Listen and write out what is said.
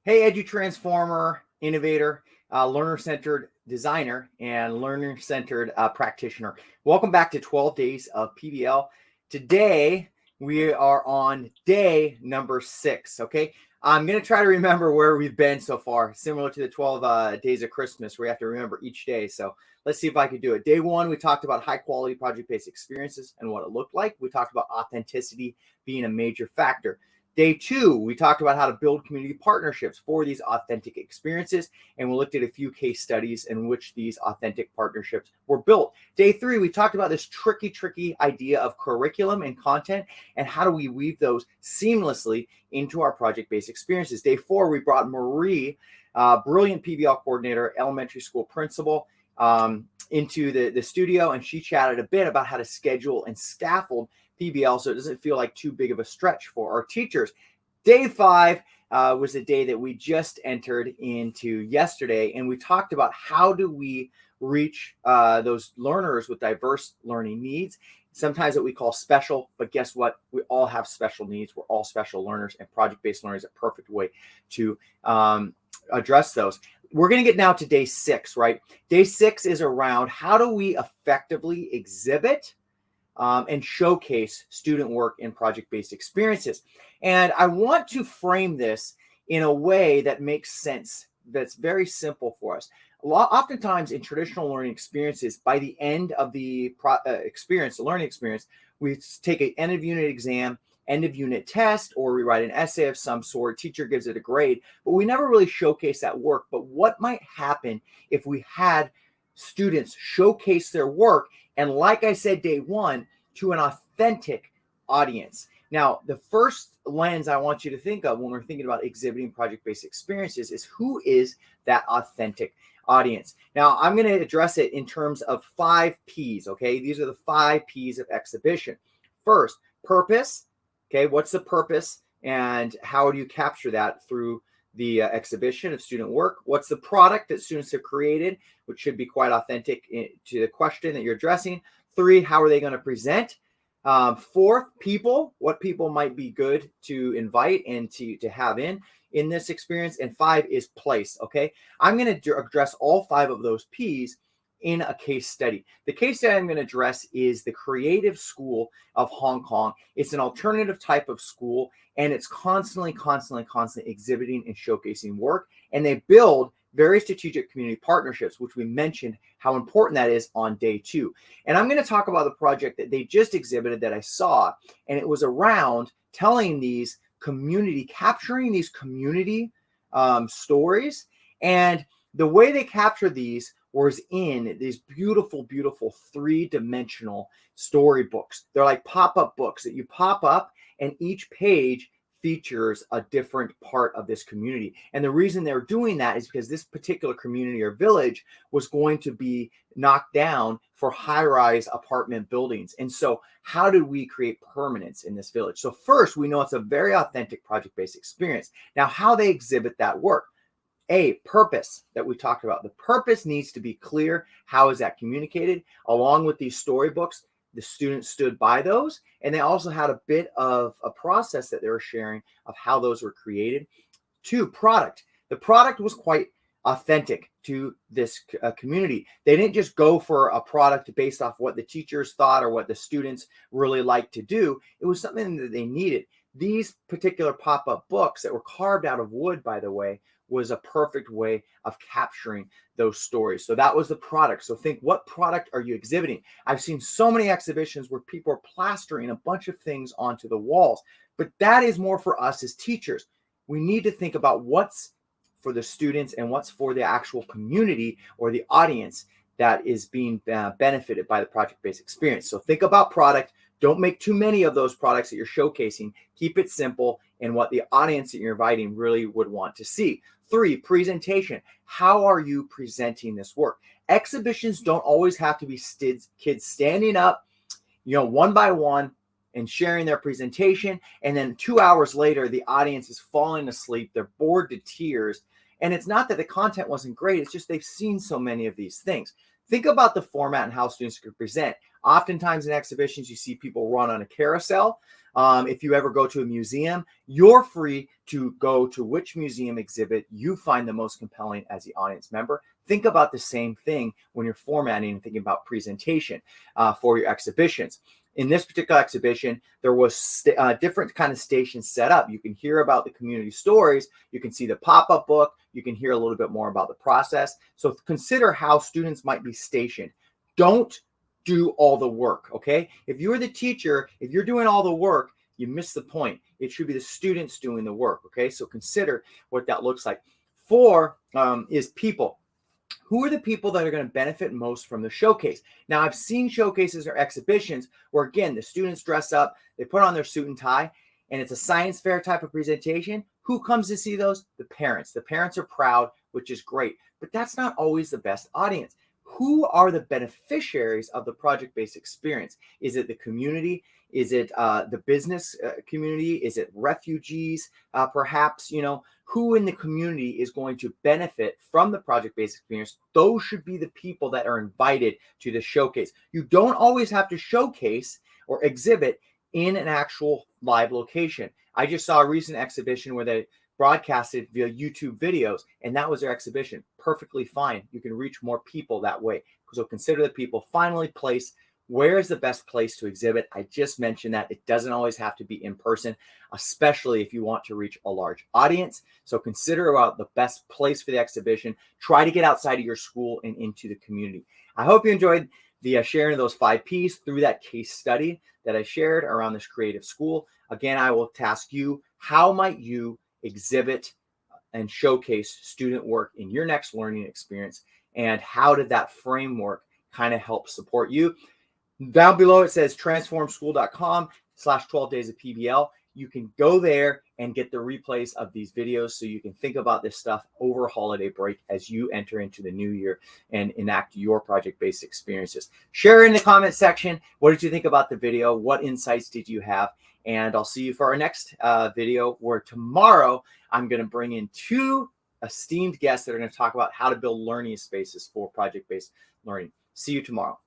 Hey, Edu-Transformer, innovator, learner-centered designer, and learner-centered practitioner. Welcome back to 12 Days of PBL. Today, we are on day number 6, okay? I'm going to try to remember where we've been so far, similar to the 12 days of Christmas, where you have to remember each day. So let's see if I can do it. Day 1, we talked about high-quality project-based experiences and what it looked like. We talked about authenticity being a major factor. Day 2, we talked about how to build community partnerships for these authentic experiences, and we looked at a few case studies in which these authentic partnerships were built. Day 3, we talked about this tricky idea of curriculum and content, and how do we weave those seamlessly into our project-based experiences. Day 4, we brought Marie, brilliant PBL coordinator, elementary school principal, into the studio, and she chatted a bit about how to schedule and scaffold PBL so it doesn't feel like too big of a stretch for our teachers. Day 5 was the day that we just entered into yesterday, and we talked about how do we reach those learners with diverse learning needs, sometimes what we call special, but guess what? We all have special needs. We're all special learners, and project-based learning is a perfect way to address those. We're going to get now to day 6, right? Day 6 is around how do we effectively exhibit and showcase student work in project-based experiences. And I want to frame this in a way that makes sense, that's very simple for us. Oftentimes in traditional learning experiences, by the end of the experience, the learning experience, we take an end of unit exam, end of unit test, or we write an essay of some sort, teacher gives it a grade, but we never really showcase that work. But what might happen if we had students showcase their work, and like I said, day 1, to an authentic audience? Now, the first lens I want you to think of when we're thinking about exhibiting project-based experiences is who is that authentic audience? Now, I'm going to address it in terms of 5 P's, okay? These are the 5 P's of exhibition. First, purpose, okay? What's the purpose, and how do you capture that through the exhibition of student work? What's the product that students have created, which should be quite authentic to the question that you're addressing? 3, how are they going to present? 4, people, what people might be good to invite and to have in this experience. And 5 is place, okay? I'm going to address all 5 of those P's in a case study. The case study I'm going to address is the Creative School of Hong Kong. It's an alternative type of school, and it's constantly exhibiting and showcasing work. And they build very strategic community partnerships, which we mentioned how important that is on day 2. And I'm going to talk about the project that they just exhibited that I saw, and it was around telling these capturing these community stories. And the way they capture these was in these beautiful 3-dimensional storybooks. They're like pop-up books that you pop up, and each page features a different part of this community. And the reason they're doing that is because this particular community or village was going to be knocked down for high-rise apartment buildings. And so how do we create permanence in this village? So first, we know it's a very authentic project-based experience. Now, how they exhibit that work. Purpose that we talked about. The purpose needs to be clear. How is that communicated? Along with these storybooks, the students stood by those, and they also had a bit of a process that they were sharing of how those were created. 2, product. The product was quite authentic to this community. They didn't just go for a product based off what the teachers thought or what the students really liked to do. It was something that they needed. These particular pop-up books that were carved out of wood, by the way, was a perfect way of capturing those stories. So that was the product. So think, what product are you exhibiting? I've seen so many exhibitions where people are plastering a bunch of things onto the walls, but that is more for us as teachers. We need to think about what's for the students and what's for the actual community or the audience that is being benefited by the project-based experience. So think about product. Don't make too many of those products that you're showcasing. Keep it simple and what the audience that you're inviting really would want to see. 3, presentation. How are you presenting this work? Exhibitions don't always have to be kids standing up, one by one and sharing their presentation. And then 2 hours later, the audience is falling asleep. They're bored to tears. And it's not that the content wasn't great. It's just they've seen so many of these things. Think about the format and how students could present. Oftentimes in exhibitions, you see people run on a carousel. If you ever go to a museum, you're free to go to which museum exhibit you find the most compelling as the audience member. Think about the same thing when you're formatting and thinking about presentation for your exhibitions. In this particular exhibition, there was different kind of stations set up. You can hear about the community stories. You can see the pop-up book. You can hear a little bit more about the process. So consider how students might be stationed. Don't do all the work, okay? If you're the teacher, if you're doing all the work, you miss the point. It should be the students doing the work, okay? So consider what that looks like. 4 is people. Who are the people that are going to benefit most from the showcase? Now, I've seen showcases or exhibitions where, again, the students dress up, they put on their suit and tie, and it's a science fair type of presentation. Who comes to see those? The parents. The parents are proud, which is great, but that's not always the best audience. Who are the beneficiaries of the project-based experience? Is it the community? Is it the business community? Is it refugees? Perhaps, who in the community is going to benefit from the project-based experience? Those should be the people that are invited to the showcase. You don't always have to showcase or exhibit in an actual live location. I just saw a recent exhibition where they broadcasted via YouTube videos, and that was their exhibition. Perfectly fine. You can reach more people that way. So consider the people. Finally, place. Where is the best place to exhibit? I just mentioned that it doesn't always have to be in person, especially if you want to reach a large audience. So consider about the best place for the exhibition. Try to get outside of your school and into the community. I hope you enjoyed the sharing of those 5 Ps through that case study that I shared around this creative school. Again, I will task you, how might you exhibit and showcase student work in your next learning experience, and how did that framework kind of help support you? Down below it says transformschool.com/12 days of PBL. You can go there and get the replays of these videos so you can think about this stuff over holiday break as you enter into the new year and enact your project-based experiences. Share in the comment section. What did you think about the video? What insights did you have? And I'll see you for our next video, where tomorrow I'm going to bring in 2 esteemed guests that are going to talk about how to build learning spaces for project-based learning. See you tomorrow.